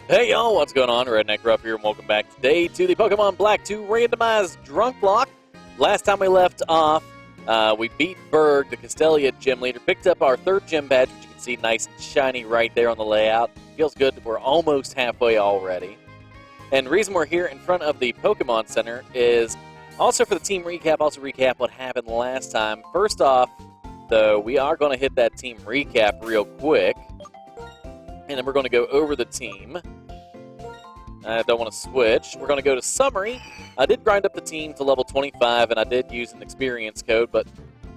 Hey y'all, what's going on? RedneckRough here, and welcome back today to the Pokemon Black 2 randomized Drunklocke. Last time we left off, we beat Berg, the Castelia gym leader, picked up our third gym badge, which you can see nice and shiny right there on the layout. Feels good, we're almost halfway already. And the reason we're here in front of the Pokemon Center is also for the team recap, also recap what happened last time. First off, though, we are going to hit that team recap real quick. And then we're going to go over the team. I don't want to switch. We're going to go to summary. I did grind up the team to level 25, and I did use an experience code, but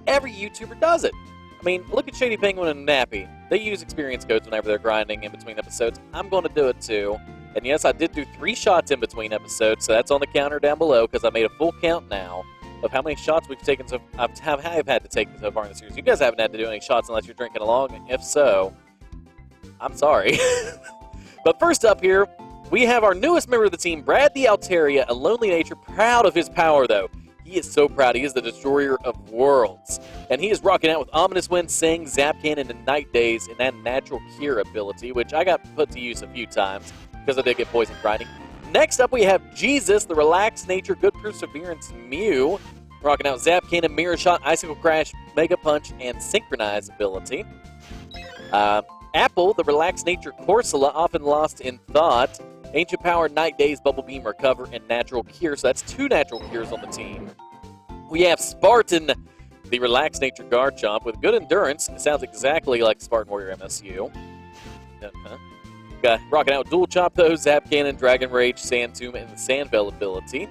every YouTuber does it. I mean, look at Shady Penguin and Nappy. They use experience codes whenever they're grinding in between episodes. I'm going to do it too. And yes, I did do 3 shots in between episodes, so that's on the counter down below, because I made a full count now of how many shots we've taken I've had to take so far in the series. You guys haven't had to do any shots unless you're drinking along, and if so, I'm sorry. But first up here, we have our newest member of the team, Brad the Altaria, a lonely nature, proud of his power, though. He is so proud. He is the destroyer of worlds. And he is rocking out with Ominous Wind, Sing, Zap Cannon, and Night Days, and that Natural Cure ability, which I got put to use a few times, because I did get poison grinding. Next up, we have Jesus, the Relaxed Nature, Good Perseverance Mew, rocking out Zap Cannon, Mirror Shot, Icicle Crash, Mega Punch, and Synchronize ability. Apple, the Relaxed Nature Corsola, often lost in thought. Ancient Power, Night Days, Bubble Beam, Recover, and Natural Cure. So that's 2 Natural Cures on the team. We have Spartan, the Relaxed Nature Garchomp, with good endurance. It sounds exactly like Spartan Warrior MSU. Got rocking out with Dual Chop, though, Zap Cannon, Dragon Rage, Sand Tomb, and the Sandbell ability.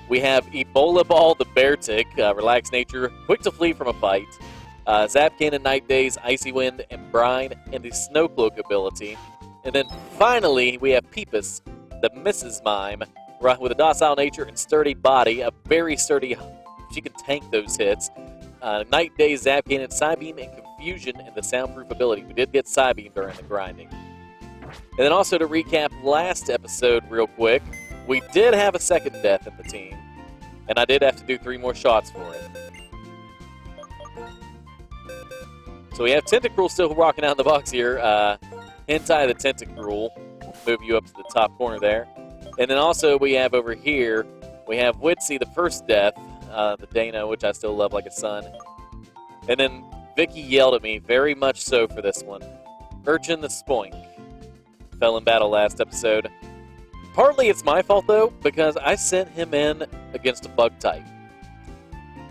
We have Ebola Ball, the Beartic, Relaxed Nature, quick to flee from a fight. Zap Cannon, Night Days, Icy Wind, and Brine, and the Snow Cloak ability. And then finally, we have Peepus, the Mrs. Mime, with a docile nature and sturdy body, a very sturdy, she can tank those hits. Night Days, Zap Cannon, Psybeam, and Confusion, and the Soundproof ability. We did get Psybeam during the grinding. And then also to recap last episode real quick, we did have a second death in the team, and I did have to do 3 more shots for it. So we have Tentacruel still rocking out in the box here. Hentai the Tentacruel. Move you up to the top corner there. And then also we have over here, we have Witsy, the first death, the Dano, which I still love like a son. And then Vicky yelled at me, very much so for this one. Urchin the Spoink. Fell in battle last episode. Partly it's my fault though, because I sent him in against a bug type.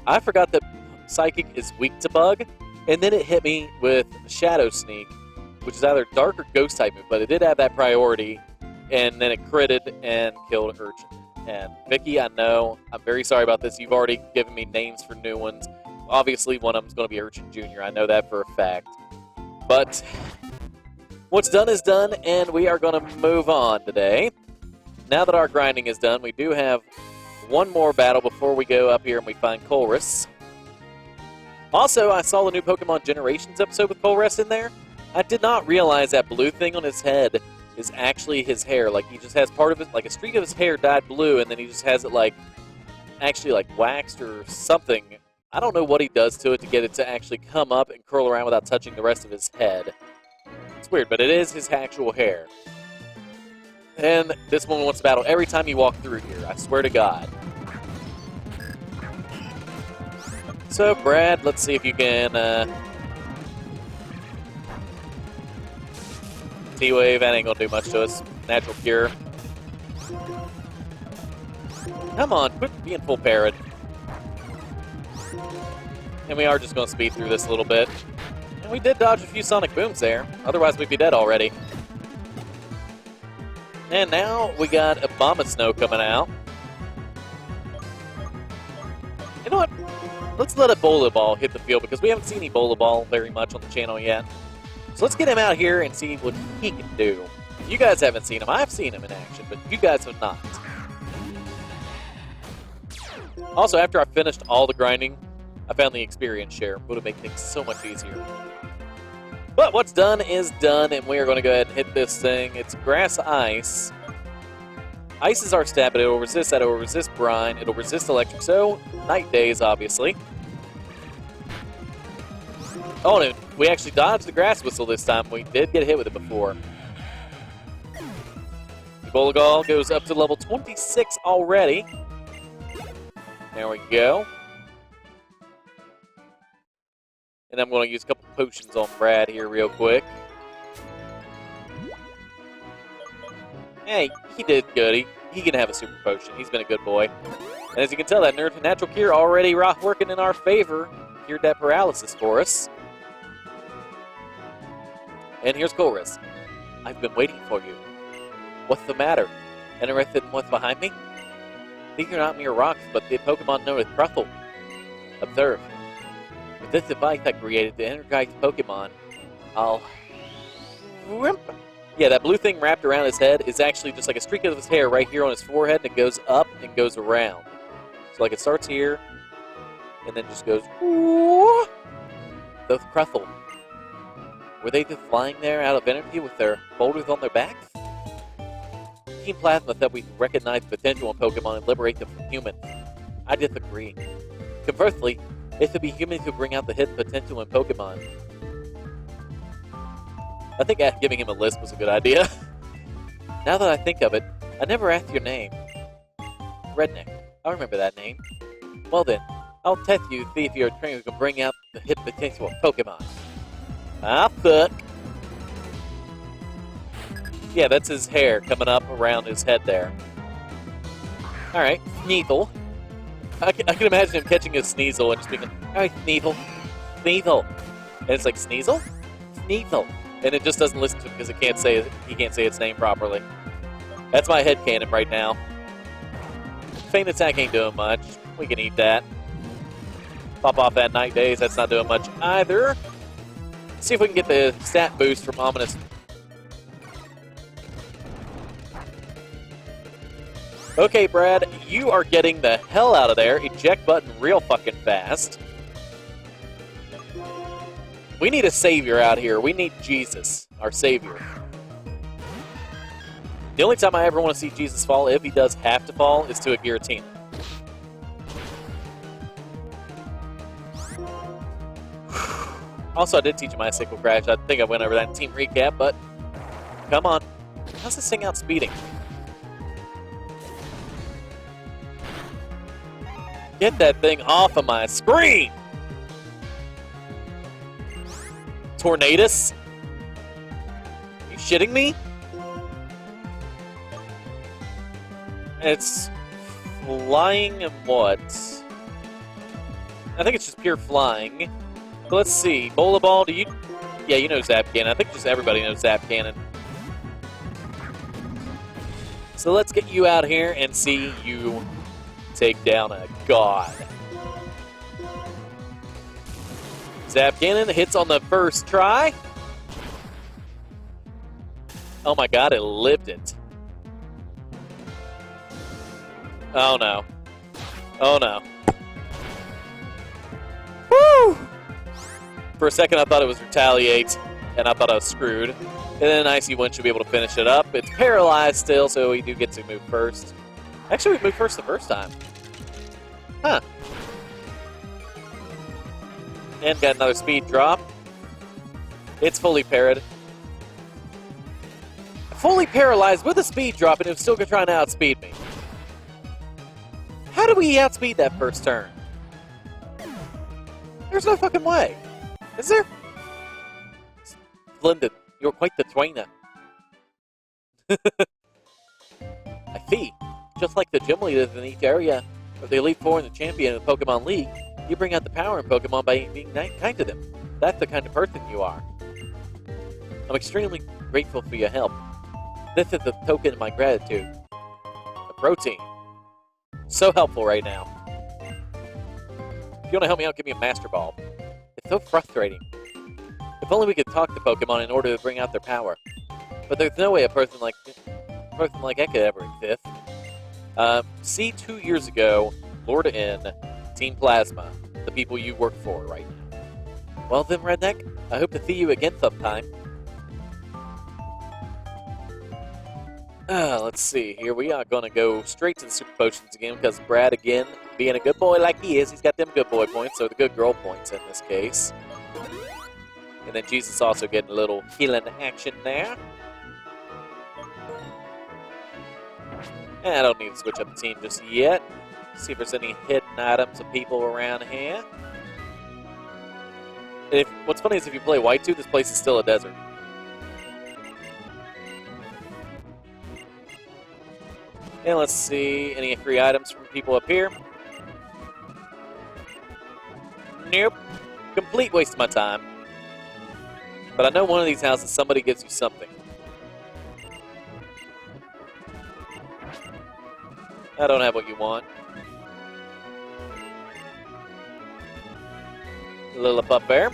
I forgot that Psychic is weak to bug. And then it hit me with Shadow Sneak, which is either Dark or Ghost type move, but it did have that priority, and then it critted and killed Urchin. And Vicky, I know, I'm very sorry about this. You've already given me names for new ones. Obviously, one of them is going to be Urchin Jr. I know that for a fact. But what's done is done, and we are going to move on today. Now that our grinding is done, we do have one more battle before we go up here and we find Colress. Also, I saw the new Pokemon Generations episode with Colress in there. I did not realize that blue thing on his head is actually his hair. Like, he just has part of it, like a streak of his hair dyed blue, and then he just has it, like, actually, like, waxed or something. I don't know what he does to it to get it to actually come up and curl around without touching the rest of his head. It's weird, but it is his actual hair. And this one wants to battle every time you walk through here. I swear to God. So, Brad, let's see if you can, T-Wave, that ain't gonna do much to us. Natural Cure. Come on, quit being full parrot. And we are just gonna speed through this a little bit. And we did dodge a few Sonic Booms there. Otherwise, we'd be dead already. And now we got Abomasnow coming out. You know what? Let's let Ebola Ball hit the field, because we haven't seen Ebola Ball very much on the channel yet. So let's get him out here and see what he can do. You guys haven't seen him. I've seen him in action, but you guys have not. Also, after I finished all the grinding, I found the experience share. Would have made things so much easier. But what's done is done, and we are going to go ahead and hit this thing. It's Grass Ice. Ice is our stat, but it'll resist that. It'll resist Brine. It'll resist Electric. So, Night Days, obviously. Oh, no, we actually dodged the Grass Whistle this time. We did get hit with it before. Bulgall goes up to level 26 already. There we go. And I'm going to use a couple potions on Brad here real quick. Hey, he did good. He can have a super potion. He's been a good boy. And as you can tell, that natural cure already working in our favor. Cured that paralysis for us. And here's Chorus. I've been waiting for you. What's the matter? Interested in what's behind me? These are not mere rocks, but the Pokemon known as Pruffle. Observe. With this device I created to energize Pokemon, I'll... Yeah, that blue thing wrapped around his head is actually just like a streak of his hair right here on his forehead, and it goes up and goes around. So like it starts here, and then just goes... Those Pruffle. Were they just flying there out of energy with their boulders on their backs? Team Plasma said we recognize potential in Pokemon and liberate them from humans. I disagree. Conversely, it should be humans who bring out the hidden potential in Pokemon. I think giving him a list was a good idea. Now that I think of it, I never asked your name. Redneck. I remember that name. Well then, I'll test you to see if you're a trainer who can bring out the hidden potential of Pokemon. Ah, fuck. Yeah, that's his hair coming up around his head there. Alright, Sneasel. I can imagine him catching his Sneasel and just being like, alright, Sneasel. Sneasel. And it's like, Sneasel? Sneasel. And it just doesn't listen to him because he can't say its name properly. That's my headcanon right now. Feint Attack ain't doing much. We can eat that. Pop off that Night Daze, that's not doing much either. See if we can get the stat boost from Ominous. Okay, Brad, you are getting the hell out of there. Eject button real fucking fast. We need a savior out here. We need Jesus, our savior. The only time I ever want to see Jesus fall, if he does have to fall, is to a guillotine. Also, I did teach him Icicle Crash. I think I went over that in Team Recap, but come on. How's this thing outspeeding? Get that thing off of my screen! Tornadus? Are you shitting me? It's flying and what? I think it's just pure flying. So let's see. Bola Ball, do you... Yeah, you know Zap Cannon. I think just everybody knows Zap Cannon. So let's get you out here and see you take down a god. Zap Cannon hits on the first try. Oh my god, it lived it. Oh no. Oh no. Woo! For a second I thought it was Retaliate, and I thought I was screwed. And then Icy Wind should be able to finish it up. It's paralyzed still, so we do get to move first. Actually, we moved first the first time. Huh. And got another speed drop. It's fully parried. Fully paralyzed with a speed drop, and it was still trying to outspeed me. How did we outspeed that first turn? There's no fucking way. Is there? Splendid. You're quite the trainer. I see. Just like the gym leaders in each area, or the Elite Four and the champion of the Pokemon League, you bring out the power in Pokemon by being kind to them. That's the kind of person you are. I'm extremely grateful for your help. This is a token of my gratitude. A protein. So helpful right now. If you want to help me out, give me a Master Ball. It's so frustrating. If only we could talk to Pokemon in order to bring out their power. But there's no way a person like that could ever exist. See 2 years ago, Lord N, Team Plasma, the people you work for right now. Well then, Redneck, I hope to see you again sometime. Let's see here. We are going to go straight to the Super Potions again because Brad, again, being a good boy like he is, he's got them good boy points, or the good girl points in this case. And then Jesus also getting a little healing action there. I don't need to switch up the team just yet. See if there's any hidden items of people around here. What's funny is if you play white 2, this place is still a desert. And let's see, any free items from people up here? Nope. Complete waste of my time. But I know one of these houses, somebody gives you something. I don't have what you want. Lilliput Bear.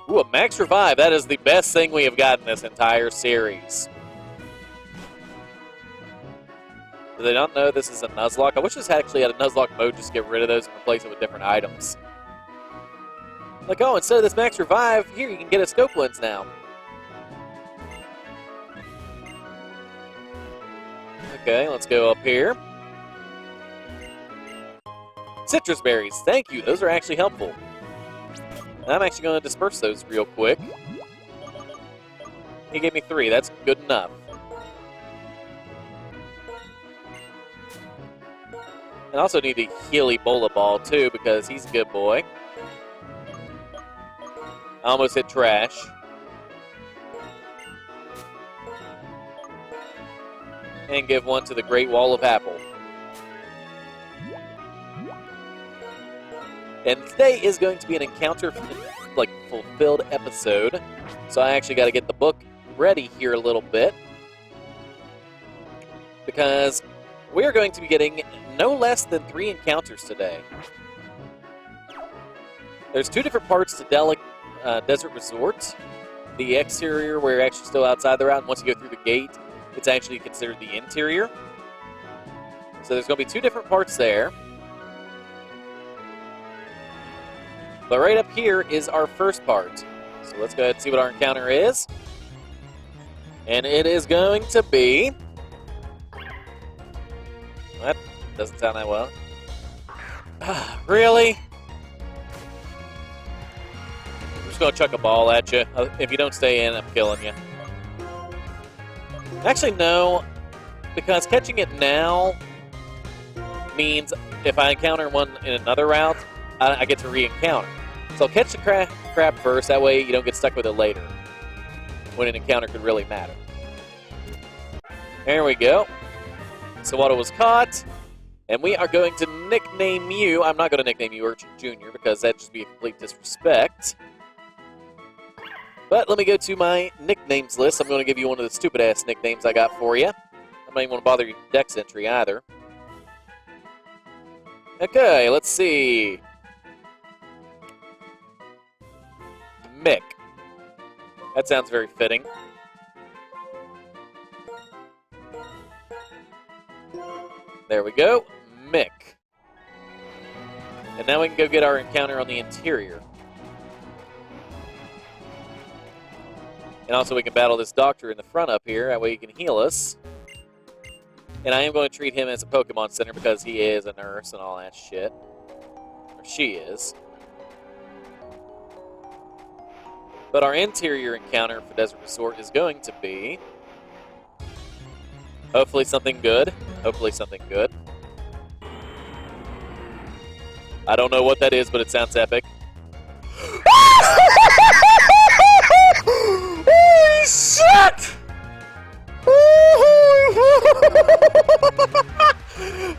Ooh, a max revive. That is the best thing we have gotten this entire series. Do they not know this is a Nuzlocke? I wish this actually had a Nuzlocke mode, just get rid of those and replace it with different items. Like, oh, instead of this max revive, here you can get a scope lens now. Okay, let's go up here. Citrus berries, thank you. Those are actually helpful. I'm actually going to disperse those real quick. He gave me 3. That's good enough. And I also need to heal Ebola Ball, too, because he's a good boy. I almost hit trash. And give one to the Great Wall of Apple. And today is going to be an encounter, like, fulfilled episode. So I actually got to get the book ready here a little bit. Because we are going to be getting no less than 3 encounters today. There's 2 different parts to Desert Resort. The exterior, where you're actually still outside the route, and once you go through the gate, it's actually considered the interior. So there's going to be 2 different parts there. But right up here is our first part. So let's go ahead and see what our encounter is. And it is going to be... That doesn't sound that well. Really? I'm just going to chuck a ball at you. If you don't stay in, I'm killing you. Actually, no. Because catching it now means if I encounter one in another route, I get to re-encounter. So I'll catch the crab first, that way you don't get stuck with it later, when an encounter could really matter. There we go. Sawada was caught, and we are going to nickname you. I'm not going to nickname you Urchin Jr., because that'd just be a complete disrespect. But let me go to my nicknames list. I'm going to give you one of the stupid-ass nicknames I got for you. I'm not even going to bother your dex entry either. Okay, let's see. Mick. That sounds very fitting. There we go. Mick. And now we can go get our encounter on the interior. And also we can battle this doctor in the front up here. That way he can heal us. And I am going to treat him as a Pokemon Center because he is a nurse and all that shit. Or she is. But our interior encounter for Desert Resort is going to be... hopefully something good. Hopefully something good. I don't know what that is, but it sounds epic. Holy shit!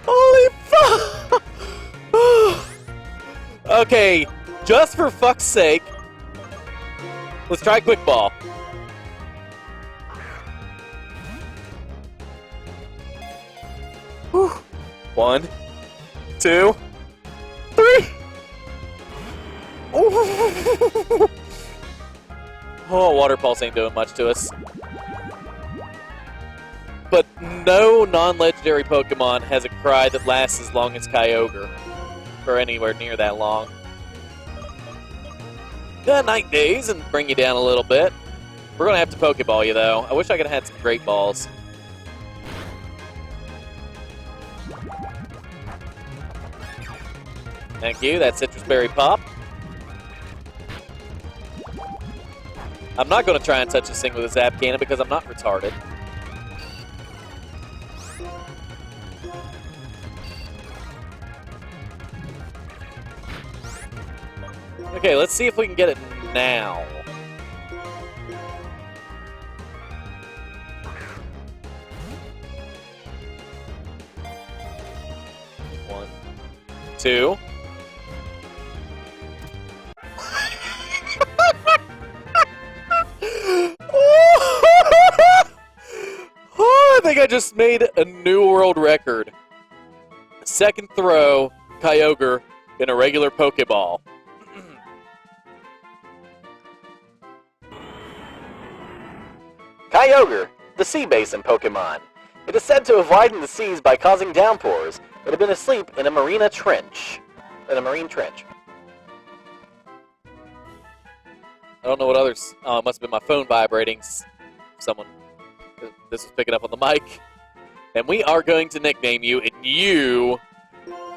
Holy fuck! Okay, just for fuck's sake, let's try Quick Ball. Whew. 1, 2, 3. Oh, Water Pulse ain't doing much to us. But no non-legendary Pokemon has a cry that lasts as long as Kyogre. Or anywhere near that long. Got Night Days and bring you down a little bit. We're going to have to Pokeball you, though. I wish I could have had some Great Balls. Thank you. That's Citrus Berry Pop. I'm not going to try and touch this thing with a Zap Cannon because I'm not retarded. Okay, let's see if we can get it now. One, two. I think I just made a new world record. Second throw, Kyogre in a regular Pokeball. Kyogre, the sea basin Pokemon. It is said to have widened the seas by causing downpours. It had been asleep in a marine trench. I don't know what others... Oh, it must have been my phone vibrating. Someone... This was picking up on the mic. And we are going to nickname you, and you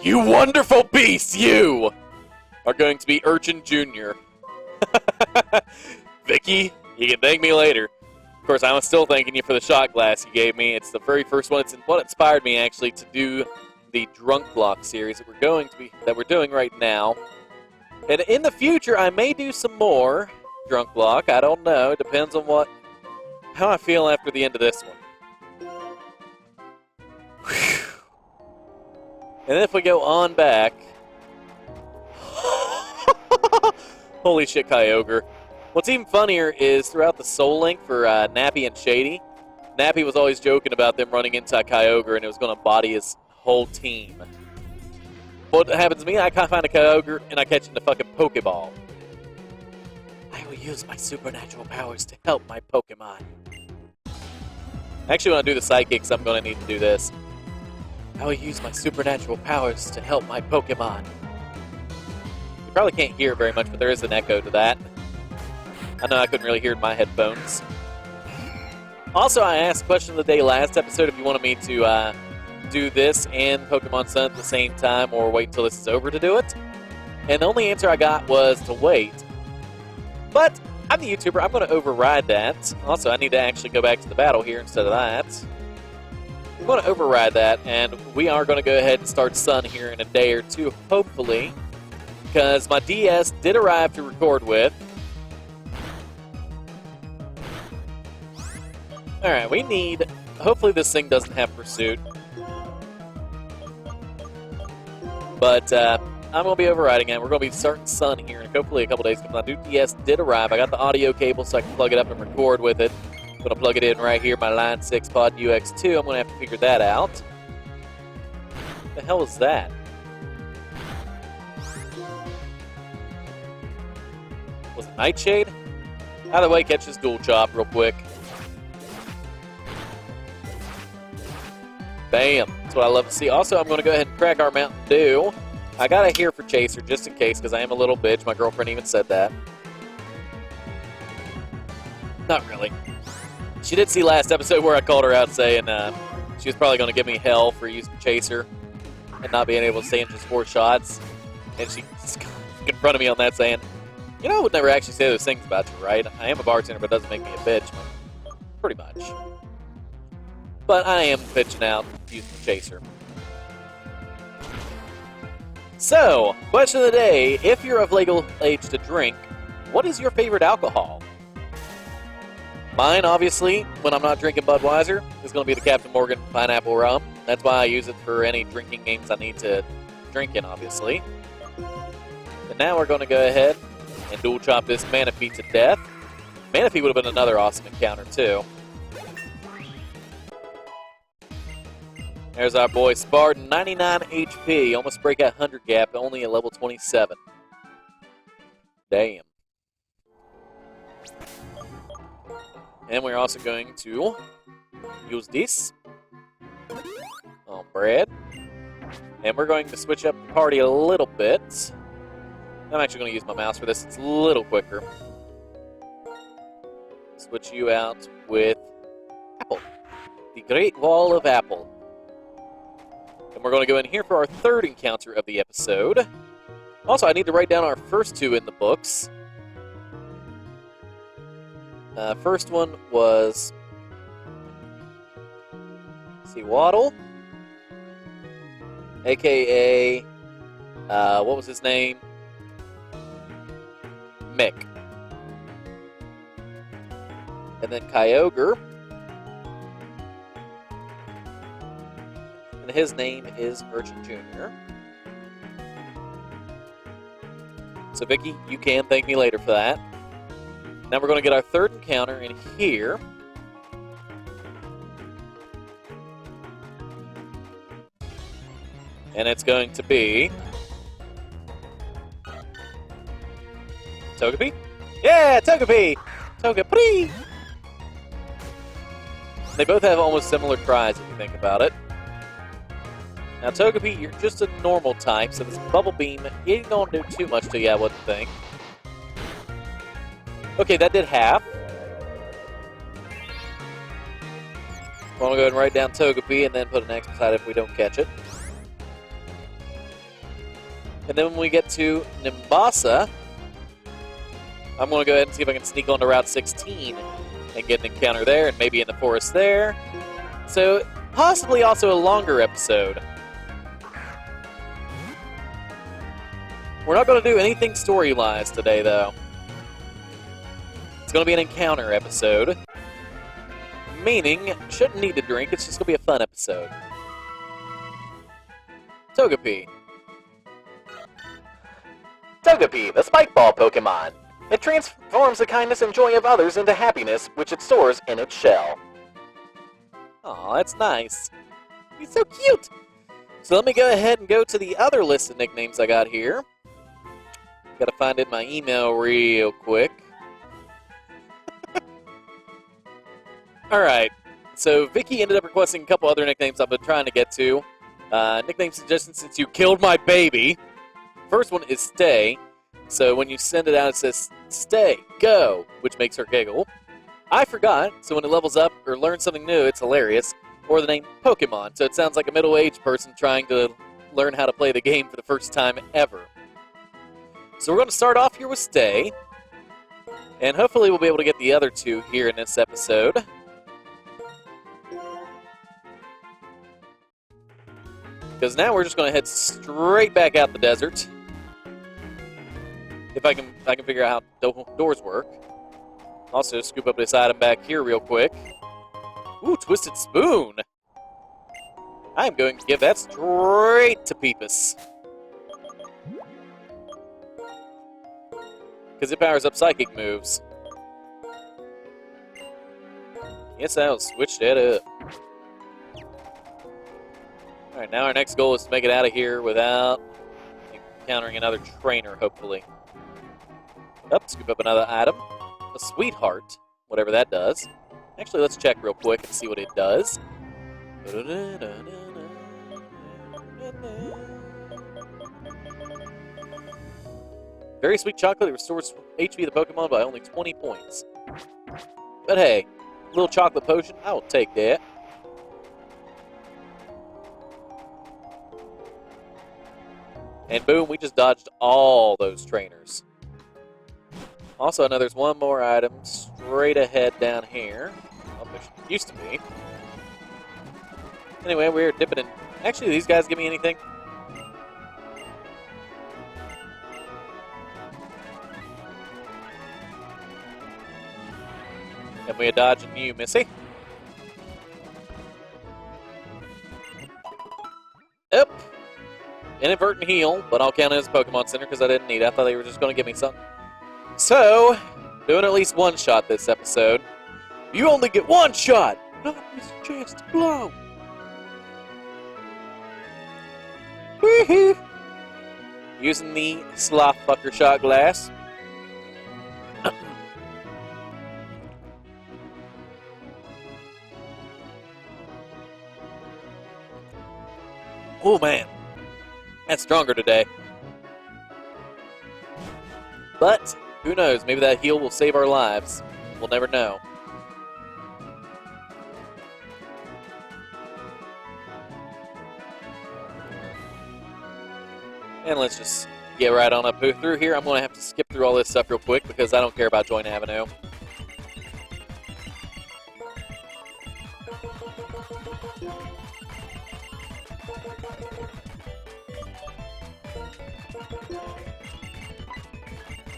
wonderful beast, you are going to be Urchin Jr. Vicky, you can thank me later. Of course, I'm still thanking you for the shot glass you gave me. It's the very first one. It's what inspired me, actually, to do the Drunklocke series that we're doing right now. And in the future, I may do some more Drunklocke. I don't know. It depends on how I feel after the end of this one. Whew. And then if we go on back... Holy shit, Kyogre. What's even funnier is throughout the Soul Link for Nappy and Shady, Nappy was always joking about them running into Kyogre and it was going to body his whole team. What happens to me, I find a Kyogre and I catch him in the fucking Pokeball. I will use my supernatural powers to help my Pokemon. Actually, when I do the Psychics, I'm going to need to do this. I will use my supernatural powers to help my Pokemon. You probably can't hear it very much, but there is an echo to that. I know I couldn't really hear it in my headphones. Also, I asked question of the day last episode if you wanted me to do this and Pokemon Sun at the same time or wait until this is over to do it. And the only answer I got was to wait. But I'm the YouTuber. I'm going to override that. Also, I need to actually go back to the battle here instead of that. I'm going to override that, and we are going to go ahead and start Sun here in a day or two, hopefully, because my DS did arrive to record with. Alright, we need... Hopefully this thing doesn't have Pursuit. But I'm going to be overriding it. We're going to be starting Sun here in hopefully a couple days. My new DS did arrive. I got the audio cable so I can plug it up and record with it. I'm going to plug it in right here, my Line 6 Pod UX2. I'm going to have to figure that out. What the hell is that? Was it Nightshade? Either way, catch this Dual Chop real quick. Bam. That's what I love to see. Also, I'm going to go ahead and crack our Mountain Dew. I got a here for Chaser just in case because I am a little bitch. My girlfriend even said that. Not really. She did see last episode where I called her out saying she was probably going to give me hell for using Chaser and not being able to stay in just 4 shots. And she confronted me on that saying, you know, I would never actually say those things about you, right? I am a bartender, but it doesn't make me a bitch. Pretty much. But I am pitching out using the Chaser. So, question of the day. If you're of legal age to drink, what is your favorite alcohol? Mine, obviously, when I'm not drinking Budweiser, is going to be the Captain Morgan Pineapple Rum. That's why I use it for any drinking games I need to drink in, obviously. And now we're going to go ahead and dual chop this Manaphy to death. Manaphy would have been another awesome encounter, too. There's our boy Spartan, 99 HP. Almost break that 100 gap, only at level 27. Damn. And we're also going to use this on Brad. And we're going to switch up the party a little bit. I'm actually going to use my mouse for this. It's a little quicker. Switch you out with Apple. The Great Wall of Apple. And we're going to go in here for our third encounter of the episode. Also, I need to write down our first 2 in the books. First one was... let's see, Waddle. A.K.A... what was his name? Mick. And then Kyogre. And his name is Urchin Jr. So, Vicky, you can thank me later for that. Now we're going to get our third encounter in here. And it's going to be... Togepi? Yeah, Togepi! Togepi! They both have almost similar cries if you think about it. Now, Togepi, you're just a normal type, so this Bubble Beam ain't gonna do too much to you, I wouldn't think. Okay, that did half. Well, we'll go ahead and write down Togepi and then put an X beside it if we don't catch it. And then when we get to Nimbasa, I'm going to go ahead and see if I can sneak onto Route 16 and get an encounter there, and maybe in the forest there. So, possibly also a longer episode. We're not going to do anything story-wise today, though. It's going to be an encounter episode. Meaning, shouldn't need to drink, it's just going to be a fun episode. Togepi. Togepi, the Spike Ball Pokemon. It transforms the kindness and joy of others into happiness, which it stores in its shell. Aw, that's nice. He's so cute! So let me go ahead and go to the other list of nicknames I got here. Gotta find it in my email real quick. Alright, so Vicky ended up requesting a couple other nicknames I've been trying to get to. Nickname suggestions since you killed my baby. First one is Stay. So when you send it out, it says, Stay, go, which makes her giggle. I forgot, so when it levels up or learns something new, it's hilarious. Or the name Pokémon, so it sounds like a middle-aged person trying to learn how to play the game for the first time ever. So we're going to start off here with Stay. And hopefully we'll be able to get the other two here in this episode. Because now we're just going to head straight back out the desert. If I can figure out how doors work. Also, scoop up this item back here real quick. Ooh, Twisted Spoon! I'm going to give that straight to Peepus. Because it powers up psychic moves. Yes, I'll switch that up. Alright, now our next goal is to make it out of here without encountering another trainer, hopefully. Up, scoop up another item. A Sweetheart, whatever that does. Actually, let's check real quick and see what it does. Very sweet chocolate. It restores HP of the Pokemon by only 20 points. But hey, a little chocolate potion, I will take that. And boom, we just dodged all those trainers. Also, I know there's one more item straight ahead down here. Well, there used to be. Anyway, we're dipping in. Actually, do these guys give me anything? And we are dodging you, Missy. Yep. Inadvertent heal, but I'll count it as a Pokemon Center because I didn't need it. I thought they were just going to give me something. So, doing at least one shot this episode. You only get one shot! Not miss a chance to blow! Woohoo! Using the Sloth Fucker shot glass. Oh man, that's stronger today. But, who knows, maybe that heal will save our lives. We'll never know. And let's just get right on up through here. I'm going to have to skip through all this stuff real quick because I don't care about Joint Avenue.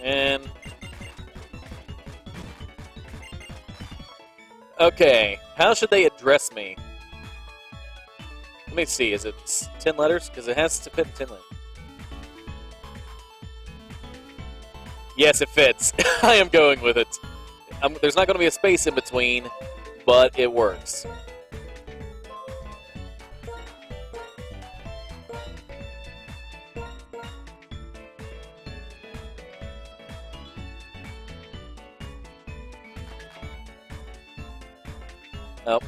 And Okay, how should they address me? Let me see, is it 10 letters? Because it has to fit 10 letters. Yes, it fits. I am going with it. There's not going to be a space in between, but it works. Oh.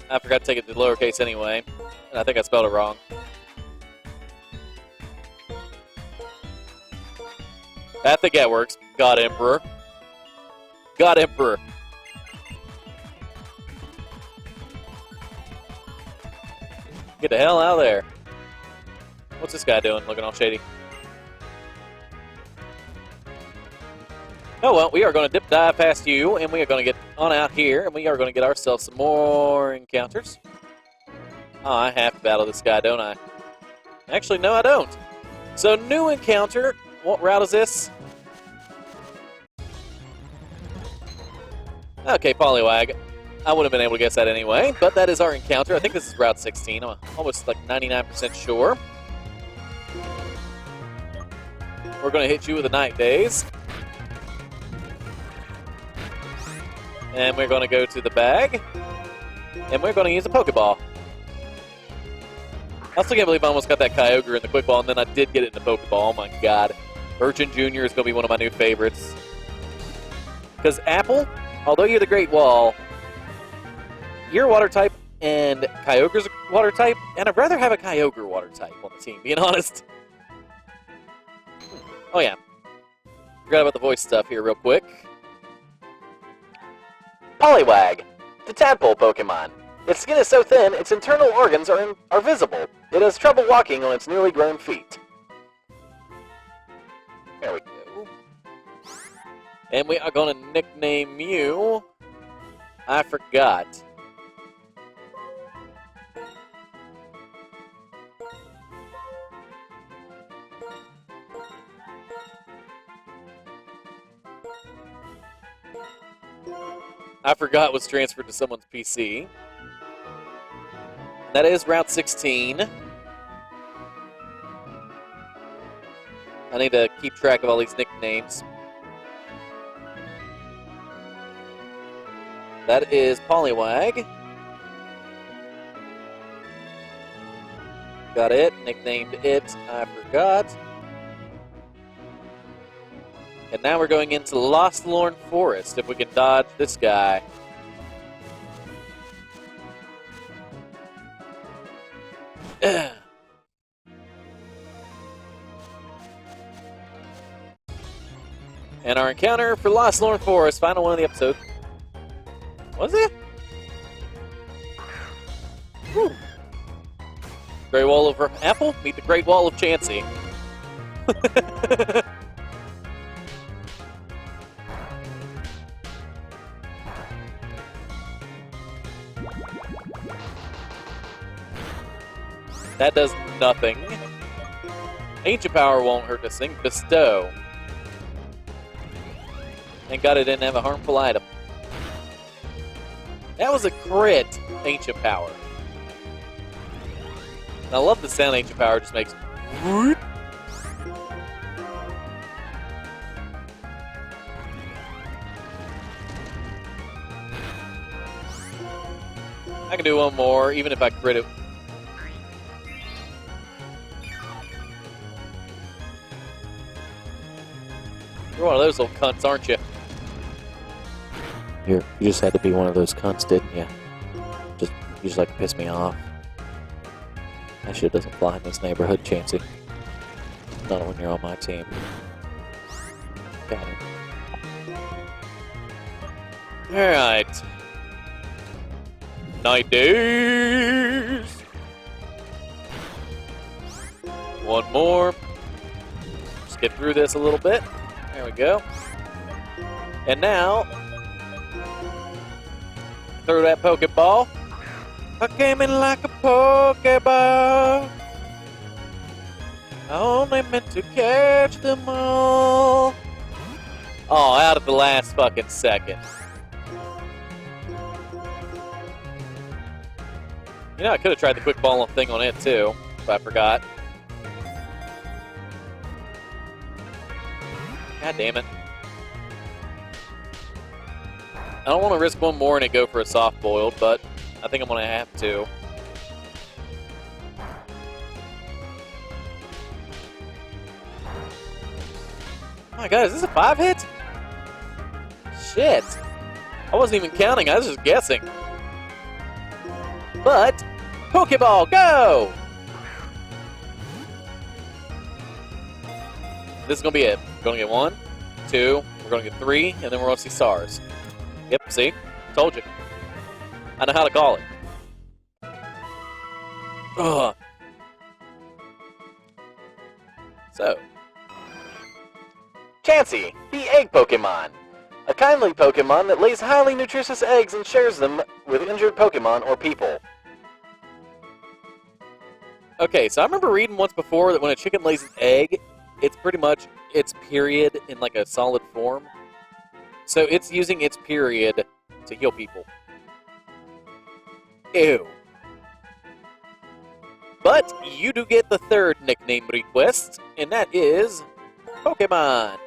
I forgot to take it to lowercase anyway. And I think I spelled it wrong. I think that works. God Emperor. God Emperor. Get the hell out of there. What's this guy doing? Looking all shady. Oh well, we are going to dip dive past you, and we are going to get on out here, and we are going to get ourselves some more encounters. Oh, I have to battle this guy, don't I? Actually, no, I don't. So, new encounter. What route is this? Okay, Poliwag. I would have been able to guess that anyway, but that is our encounter. I think this is Route 16. I'm almost like 99% sure. We're going to hit you with the Night Days. And we're going to go to the bag. And we're going to use a Pokeball. I still can't believe I almost got that Kyogre in the Quick Ball, and then I did get it in the Pokeball. Oh my god. Urchin Jr. is going to be one of my new favorites. Because Apple, although you're the Great Wall, you're a Water type, and Kyogre's a Water type, and I'd rather have a Kyogre Water type on the team, being honest. Oh yeah. Forgot about the voice stuff here real quick. Poliwag, the tadpole Pokemon. Its skin is so thin, its internal organs are visible. It has trouble walking on its newly grown feet. There we go. And we are going to nickname you... I forgot. I forgot was transferred to someone's PC. That is Route 16. I need to keep track of all these nicknames. That is Poliwag. Got it. Nicknamed it. I forgot. And now we're going into Lost Lorn Forest, if we can dodge this guy. And our encounter for Lost Lorn Forest, final one of the episode. Was it? Whew. Great Wall of Apple, meet the Great Wall of Chansey. That does nothing. Ancient Power won't hurt this thing. Bestow. Thank God it didn't have a harmful item. That was a crit, Ancient Power. And I love the sound Ancient Power just makes. I can do one more, even if I crit it. You're one of those little cunts, aren't you? You just had to be one of those cunts, didn't you? You just like to piss me off. That shit doesn't fly in this neighborhood, Chansey. Not when you're on my team. Got it. Alright. Night Days! One more. Just get through this a little bit. There we go. And now, throw that Pokeball. I came in like a Pokeball. I only meant to catch them all. Oh, out at the last fucking second. You know, I could have tried the quick ball thing on it too, if I forgot. God damn it. I don't want to risk one more and it go for a soft boiled, but I think I'm going to have to. Oh my god, is this a 5-hit? Shit. I wasn't even counting, I was just guessing. But, Pokeball, go! This is going to be it. We're going to get 1, 2, we're going to get 3, and then we're going to see stars. Yep, see? Told you. I know how to call it. Ugh. So. Chansey, the egg Pokemon. A kindly Pokemon that lays highly nutritious eggs and shares them with injured Pokemon or people. Okay, so I remember reading once before that when a chicken lays an egg, it's pretty much its period in like a solid form. So it's using its period to heal people. Ew. But you do get the third nickname request, and that is Pokemon.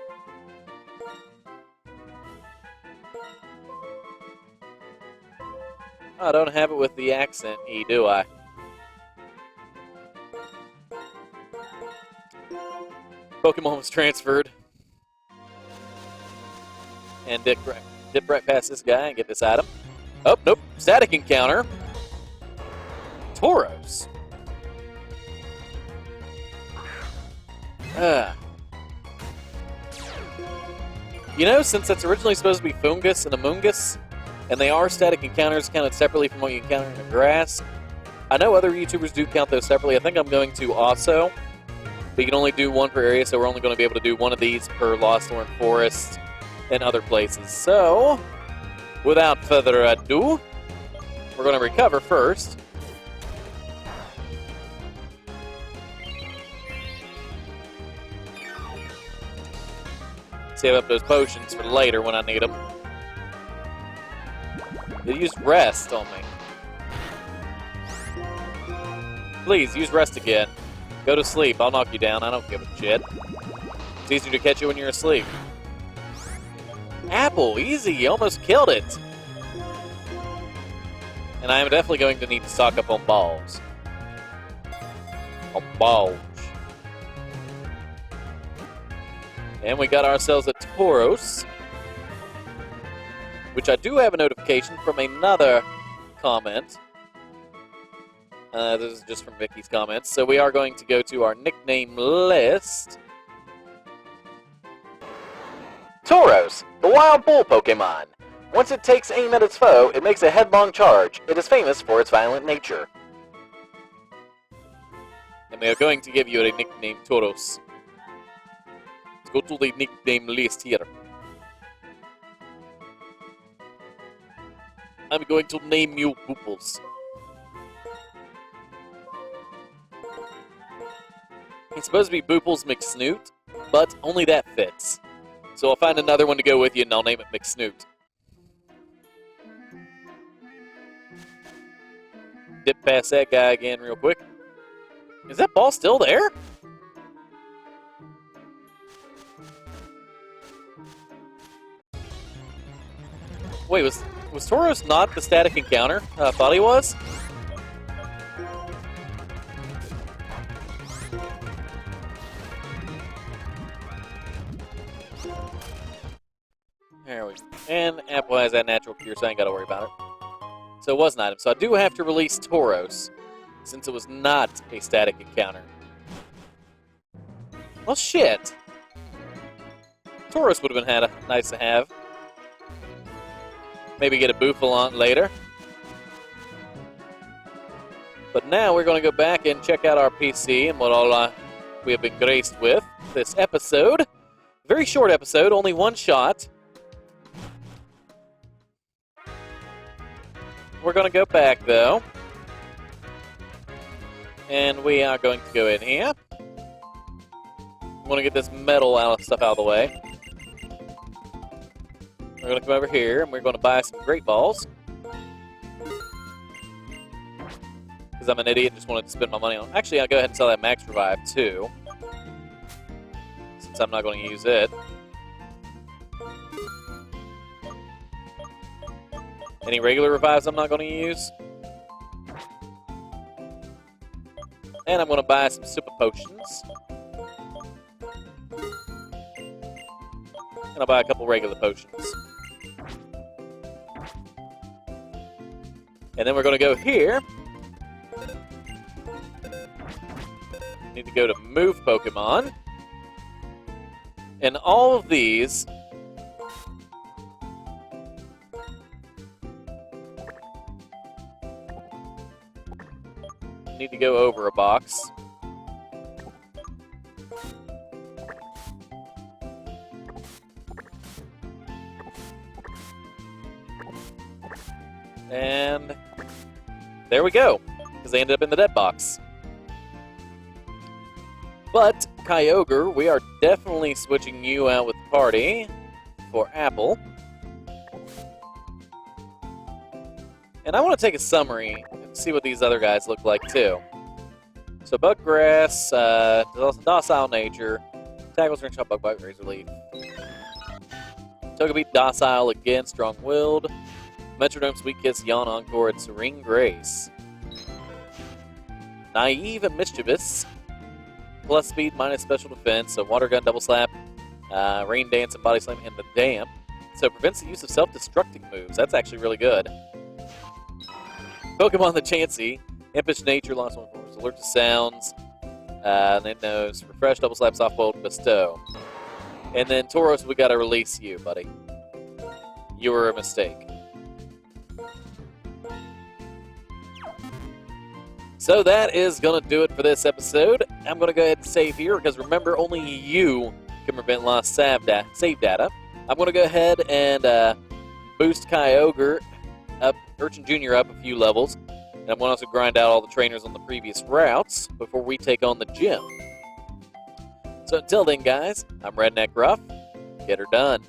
I don't have it with the accent E, do I? Pokemon was transferred. And dip right past this guy and get this item. Oh, nope. Static encounter. Tauros. You know, since it's originally supposed to be Fungus and Amoongus, and they are static encounters counted separately from what you encounter in the grass, I know other YouTubers do count those separately. I think I'm going to also. But you can only do one per area, so we're only going to be able to do one of these per Lost Thorn Forest and other places. So, without further ado, we're going to recover first. Save up those potions for later when I need them. They used rest on me. Please, use rest again. Go to sleep. I'll knock you down. I don't give a shit. It's easier to catch you when you're asleep. Apple, easy. You almost killed it. And I am definitely going to need to stock up on balls. On balls. And we got ourselves a Tauros. Which I do have a notification from another comment. This is just from Vicky's comments. So we are going to go to our nickname list. Tauros, the wild bull Pokemon. Once it takes aim at its foe, it makes a headlong charge. It is famous for its violent nature. And we are going to give you a nickname, Tauros. Let's go to the nickname list here. I'm going to name you Booples. It's supposed to be Booples McSnoot, but only that fits. So I'll find another one to go with you, and I'll name it McSnoot. Dip past that guy again real quick. Is that ball still there? Wait, was Tauros not the static encounter I thought he was? There we go. And Apple has that natural cure, so I ain't got to worry about it. So it was an item. So I do have to release Tauros, since it was not a static encounter. Well, shit. Tauros would have been nice to have. Maybe get a Bouffalant later. But now we're going to go back and check out our PC and what all we have been graced with this episode. Very short episode, only one shot. We're going to go back, though. And we are going to go in here. We want to get this metal stuff out of the way. We're going to come over here, and we're going to buy some Great Balls. because I'm an idiot and just wanted to spend my money on. Actually, I'll go ahead and sell that max revive too, since I'm not going to use it. Any regular revives I'm not going to use. And I'm going to buy some super potions. And I'll buy a couple regular potions. And then we're going to go here. Need to go to move Pokemon. And all of these need to go over a box. And there we go, because they ended up in the dead box. But, Kyogre, we are definitely switching you out with the party for Apple. And I want to take a summary and see what these other guys look like, too. So, Buggrass, docile nature, tackles, ring shot, bug bite, razor leaf. Togepi, docile again, strong-willed. Metrodome, Sweet Kiss, Yawn, Encore, and Serene Grace. Naive and Mischievous. Plus speed, minus special defense, so Water Gun, Double Slap, Rain Dance, and Body Slam, and the Damp. So prevents the use of self-destructing moves. That's actually really good. Pokemon the Chansey. Impish Nature, Lost One Force, Alert to Sounds. And then those Refresh, Double Slap, Soft Bolt, Bestow. And then Tauros, we gotta release you, buddy. You were a mistake. So that is going to do it for this episode. I'm going to go ahead and save here, because remember, only you can prevent lost save data. I'm going to go ahead and boost Kyogre up, Urchin Jr. up a few levels. And I'm going to also grind out all the trainers on the previous routes before we take on the gym. So until then, guys, I'm RedneckRough. Get her done.